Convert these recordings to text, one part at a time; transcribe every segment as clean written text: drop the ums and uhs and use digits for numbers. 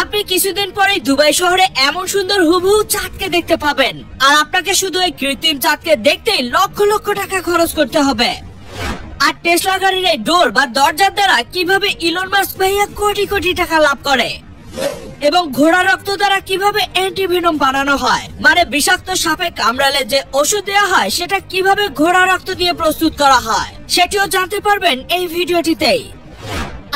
আপনি কিছুদিন পরে দুবাই শহরে এমন সুন্দর হুবহু চাঁদকে দেখতে পাবেন, আর আপনাকে শুধু এই কৃত্রিম চাঁদকে দেখতেই লক্ষ লক্ষ টাকা খরচ করতে হবে। আর টেসলা গাড়ির এই ডোর বা দরজার দ্বারা কিভাবে ইলন মাস্ক ভাইয়া কোটি কোটি টাকা লাভ করে, এবং ঘোড়া রক্ত দ্বারা কিভাবে অ্যান্টিভেনম বানানো হয়, মানে বিষাক্ত সাপে কামড়ালে যে ওষুধ দেওয়া হয় সেটা কিভাবে ঘোড়া রক্ত দিয়ে প্রস্তুত করা হয়, সেটিও জানতে পারবেন এই ভিডিওটিতেই।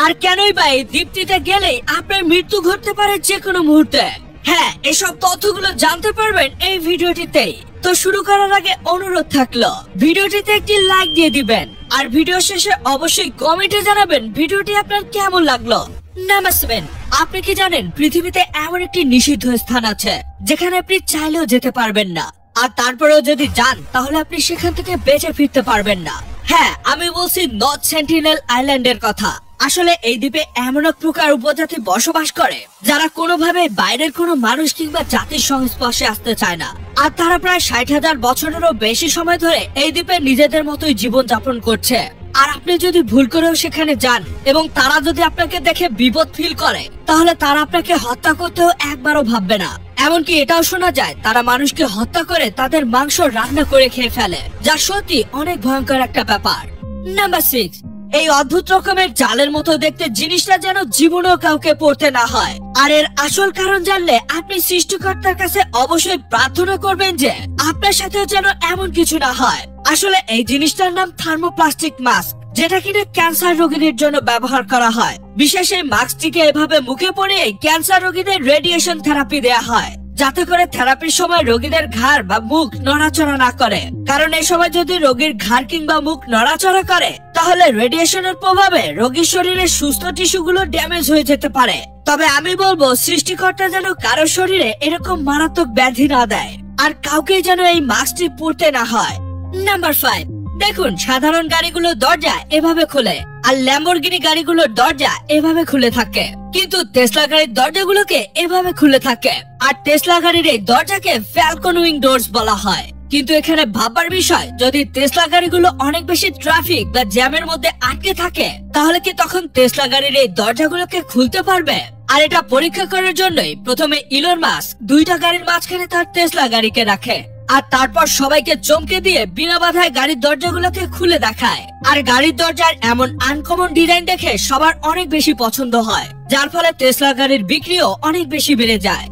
আর কেনই বা এই দ্বীপটিতে গেলেই আপনার মৃত্যু ঘটতে পারে যে কোনো মুহূর্তে। হ্যাঁ, এসব তথ্যগুলো জানতে পারবেন এই ভিডিওটিতেই। তো শুরু করার আগে অনুরোধ থাকলো ভিডিওটিতে একটি লাইক দিয়ে দিবেন, আর ভিডিও শেষে অবশ্যই কমেন্টে জানাবেন ভিডিওটি আপনার কেমন লাগলো। নামাজবেন, আপনি কি জানেন পৃথিবীতে এমন একটি নিষিদ্ধ স্থান আছে যেখানে আপনি চাইলেও যেতে পারবেন না, আর তারপরেও যদি যান তাহলে আপনি সেখান থেকে বেঁচে ফিরতে পারবেন না। হ্যাঁ, আমি বলছি নর্থ সেন্টিনেল আইল্যান্ডের কথা। আসলে এই দ্বীপে এমন এক প্রকার উপজাতি বসবাস করে যারা কোনোভাবে বাইরের কোনো মানুষ কিংবা জাতির সংস্পর্শে আসতে চায় না, আর তারা প্রায় 60,000 বছরেরও বেশি সময় ধরে এই দ্বীপে নিজেদের মতোই জীবন যাপন করছে। আর আপনি যদি ভুল করেও সেখানে যান এবং তারা যদি আপনাকে দেখে বিপদ ফিল করে, তাহলে তারা আপনাকে হত্যা করতেও একবারও ভাববে না। এমনকি এটাও শোনা যায় তারা মানুষকে হত্যা করে তাদের মাংস রান্না করে খেয়ে ফেলে, যা সত্যি অনেক ভয়ঙ্কর একটা ব্যাপার। নাম্বার 6, এই অদ্ভুত রকমের জালের মতো দেখতে জিনিসটা যেন জীবনেও কাউকে পড়তে না হয়। আর এর আসল কারণ জানলে আপনি সৃষ্টিকর্তার কাছে অবশ্যই প্রার্থনা করবেন যে আপনার সাথেও যেন এমন কিছু না হয়। আসলে এই জিনিসটার নাম থার্মোপ্লাস্টিক মাস্ক, যেটা কিনা ক্যান্সার রোগীদের জন্য ব্যবহার করা হয়। বিশেষ এই মাস্কটিকে এভাবে মুখে পরিয়ে ক্যান্সার রোগীদের রেডিয়েশন থেরাপি দেয়া হয়, যাতে করে থেরাপির সময় রোগীদের ঘাড় বা মুখ নড়াচড়া না করে। কারণ এই সময় যদি রোগীর ঘাড় কিংবা মুখ নড়াচড়া করে, তাহলে রেডিয়েশনের প্রভাবে রোগীর শরীরের সুস্থ টিস্যুগুলো ড্যামেজ হয়ে যেতে পারে। তবে আমি বলবো সৃষ্টিকর্তা যেন কারো শরীরে এরকম মারাত্মক ব্যাধি না দেয়, আর কাউকে যেন এই মাস্কটি পরতে না হয়। নাম্বার 5, দেখুন সাধারণ গাড়িগুলোর দরজা এভাবে খোলে, আর ল্যাম্বরগিনি গাড়িগুলোর দরজা এভাবে খুলে থাকে, কিন্তু টেসলা গাড়ির দরজাগুলোকে এভাবে খুলে থাকে। আর টেসলা গাড়ির এই দরজাকে ফ্যালকন উইং ডোরস বলা হয়। কিন্তু এখানে ভাববার বিষয়, যদি টেসলা গাড়িগুলো অনেক বেশি ট্রাফিক বা জ্যামের মধ্যে আটকে থাকে, তাহলে কি তখন টেসলা গাড়ির এই দরজাগুলোকে খুলতে পারবে? আর এটা পরীক্ষা করার জন্যই প্রথমে ইলন মাস্ক 2টা গাড়ির মাঝখানে তার টেসলা গাড়িকে রাখে, আর তারপর সবাইকে চমকে দিয়ে বিনা বাধায় গাড়ির দরজাগুলোকে খুলে দেখায়। আর গাড়ির দরজার এমন আনকমন ডিজাইন দেখে সবার অনেক বেশি পছন্দ হয়, যার ফলে টেসলা গাড়ির বিক্রিও অনেক বেশি বেড়ে যায়।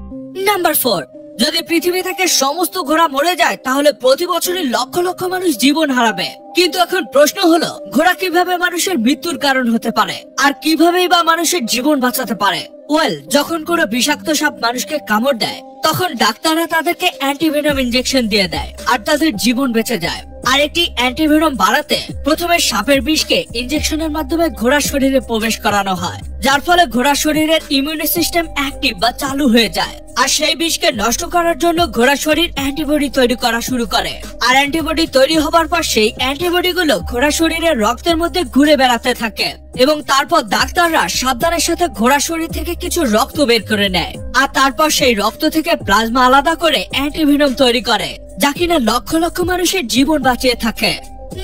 নাম্বার 4, যদি পৃথিবী থেকে সমস্ত ঘোড়া মরে যায় তাহলে প্রতি বছরই লক্ষ লক্ষ মানুষ জীবন হারাবে। কিন্তু এখন প্রশ্ন হলো, ঘোড়া কিভাবে মানুষের মৃত্যুর কারণ হতে পারে, আর কিভাবেই বা মানুষের জীবন বাঁচাতে পারে? ওয়েল, যখন কোনো বিষাক্ত সাপ মানুষকে কামড় দেয়, তখন ডাক্তাররা তাদেরকে অ্যান্টিভেনম ইনজেকশন দিয়ে দেয়, আর তাদের জীবন বেঁচে যায়। আর একটি অ্যান্টিভেনম বাড়াতে প্রথমে সাপের বিষকে ইনজেকশনের মাধ্যমে ঘোড়ার শরীরে প্রবেশ করানো হয়, যার ফলে ঘোড়ার শরীরের ইমিউনি সিস্টেম অ্যাক্টিভ বা চালু হয়ে যায়। আর সেই বিষকে নষ্ট করার জন্য ঘোড়ার শরীর অ্যান্টিবডি তৈরি করা শুরু করে। আর অ্যান্টিবডি তৈরি হবার পর সেই অ্যান্টিবডি গুলো ঘোড়ার শরীরের রক্তের মধ্যে ঘুরে বেড়াতে থাকে, এবং তারপর ডাক্তাররা সাবধানের সাথে ঘোড়ার শরীর থেকে কিছু রক্ত বের করে নেয়, আর তারপর সেই রক্ত থেকে প্লাজমা আলাদা করে অ্যান্টিভেনম তৈরি করে, যা কিনা লক্ষ লক্ষ মানুষের জীবন বাঁচিয়ে থাকে।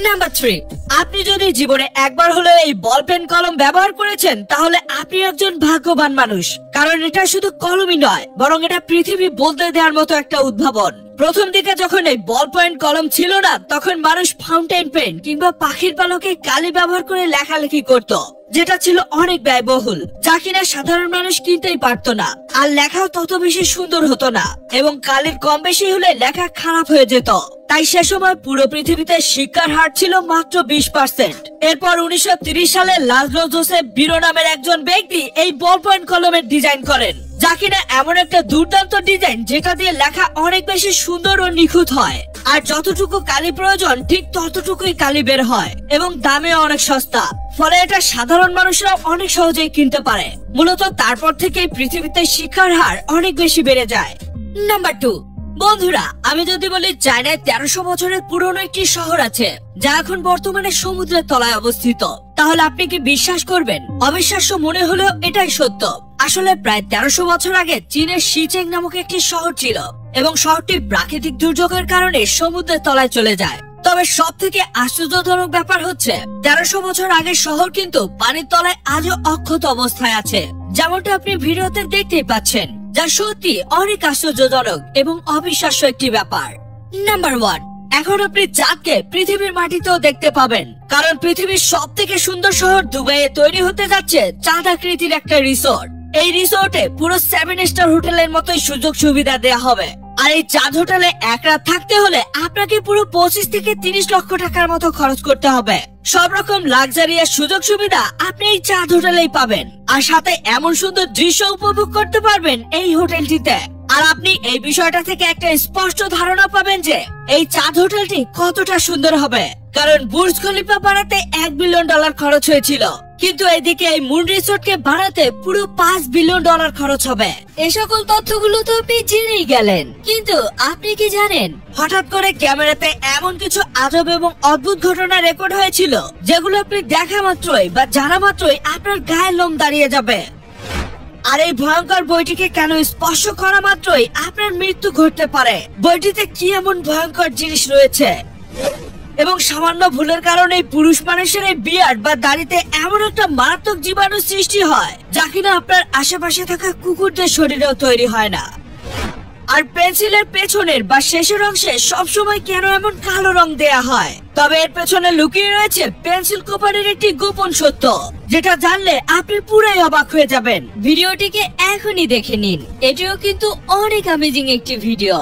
নাম্বার 3, আপনি যদি জীবনে একবার হলেও এই বল পেন কলম ব্যবহার করেছেন, তাহলে আপনি একজন ভাগ্যবান মানুষ। কারণ এটা শুধু কলমই নয়, বরং এটা পৃথিবী বদলে দেওয়ার মতো একটা উদ্ভাবন। প্রথম দিকে যখন এই বল পয়েন্ট কলম ছিল না, তখন মানুষ ফাউন্টেন পেন কিংবা পাখির পালকে কালি ব্যবহার করে লেখালেখি করত, যেটা ছিল অনেক ব্যয়বহুল, যা কিনা সাধারণ মানুষ কিনতেই পারতো না। আর লেখাও তত বেশি সুন্দর হতো না, এবং কালির কম বেশি হলে লেখা খারাপ হয়ে যেত। তাই সে সময় পুরো পৃথিবীতে শিক্ষার হার ছিল মাত্র 20%। এরপর 1930 সালে লাজলো জোসেফ বিরো নামের একজন ব্যক্তি এই বল পয়েন্ট কলমের ডিজাইন করেন, যা কিনা এমন একটা দুর্দান্ত ডিজাইন যেটা দিয়ে লেখা অনেক বেশি সুন্দর ও নিখুঁত হয়। আর যতটুকু কালি প্রয়োজন ঠিক ততটুকুই কালি বের হয়, এবং দামে অনেক সস্তা। ফলে এটা সাধারণ মানুষরা অনেক সহজেই কিনতে পারে। মূলত তারপর থেকে পৃথিবীতে শিক্ষার হার অনেক বেশি বেড়ে যায়। নাম্বার 2, বন্ধুরা, আমি যদি বলি চায়নায় 1300 বছরের পুরনো একটি শহর আছে, যা এখন বর্তমানে সমুদ্রের তলায় অবস্থিত, তাহলে আপনি কি বিশ্বাস করবেন? অবিশ্বাস্য মনে হলেও এটাই সত্য। আসলে প্রায় 1300 বছর আগে চীনের শিচেং নামক একটি শহর ছিল, এবং শহরটি প্রাকৃতিক দুর্যোগের কারণে সমুদ্রের তলায় চলে যায়। তবে সব থেকে আশ্চর্যজনক ব্যাপার হচ্ছে 1300 বছর আগের শহর কিন্তু পানির তলায় আজও অক্ষত অবস্থায় আছে, যেমনটা আপনি ভিডিওতে দেখতেই পাচ্ছেন, যা সত্যি অনেক আশ্চর্যজনক এবং অবিশ্বাস্য একটি ব্যাপার। নাম্বার 1, এখন আপনি চাঁদকে পৃথিবীর মাটিতেও দেখতে পাবেন, কারণ পৃথিবীর সব থেকে সুন্দর শহর দুবাইয়ে তৈরি হতে যাচ্ছে চাঁদ আকৃতির একটা রিসোর্ট। এই রিসোর্টে পুরো 7 স্টার হোটেলের মতোই সুযোগ সুবিধা দেওয়া হবে। আর এই চাঁদ হোটেলে এক রাত থাকতে হলে আপনাকে পুরো 25 থেকে 30 লক্ষ টাকার মতো খরচ করতে হবে। সব রকম লাক্সারি আর সুযোগ সুবিধা আপনি এই চাঁদ হোটেলেই পাবেন, আর সাথে এমন সুন্দর দৃশ্য উপভোগ করতে পারবেন এই হোটেলটিতে। আর আপনি এই বিষয়টা থেকে একটা স্পষ্ট ধারণা পাবেন যে এই চাঁদ হোটেলটি কতটা সুন্দর হবে, কারণ বুর্জ খলিফা বানাতে $1 বিলিয়ন খরচ হয়েছিল, কিন্তু এদিকে এই মুন রিসোর্টকে বানাতে পুরো $5 বিলিয়ন খরচ হবে। এই সকল তথ্যগুলো তো আপনি জেনেই গেলেন, কিন্তু আপনি কি জানেন হঠাৎ করে ক্যামেরাতে এমন কিছু আজব এবং অদ্ভুত ঘটনা রেকর্ড হয়েছিল যেগুলো আপনি দেখা মাত্রই বা জানা মাত্রই আপনার গায়ের লোম দাঁড়িয়ে যাবে। আর এই ভয়ঙ্কর বইটিকে কেন স্পর্শ করা মাত্রই আপনার মৃত্যু ঘটতে পারে, বইটিতে কি এমন ভয়ঙ্কর জিনিস রয়েছে, এবং সামান্য ভুলের কারণে পুরুষ মানুষের এই বিয়ার্ড বা দাড়িতে এমন একটা মারাত্মক জীবাণু সৃষ্টি হয় যা কিনা আপনার আশেপাশে থাকা কুকুরদের শরীরেও তৈরি হয় না। আর পেন্সিলের পেছনের বা শেষের অংশে সবসময় কেন এমন কালো রং দেয়া হয়? তবে এর পেছনে লুকিয়ে রয়েছে পেন্সিল কোপারের একটি গোপন সত্য, যেটা জানলে আপনি পুরাই অবাক হয়ে যাবেন। ভিডিওটিকে এখনই দেখে নিন, এটিও কিন্তু অনেক অ্যামেজিং একটি ভিডিও।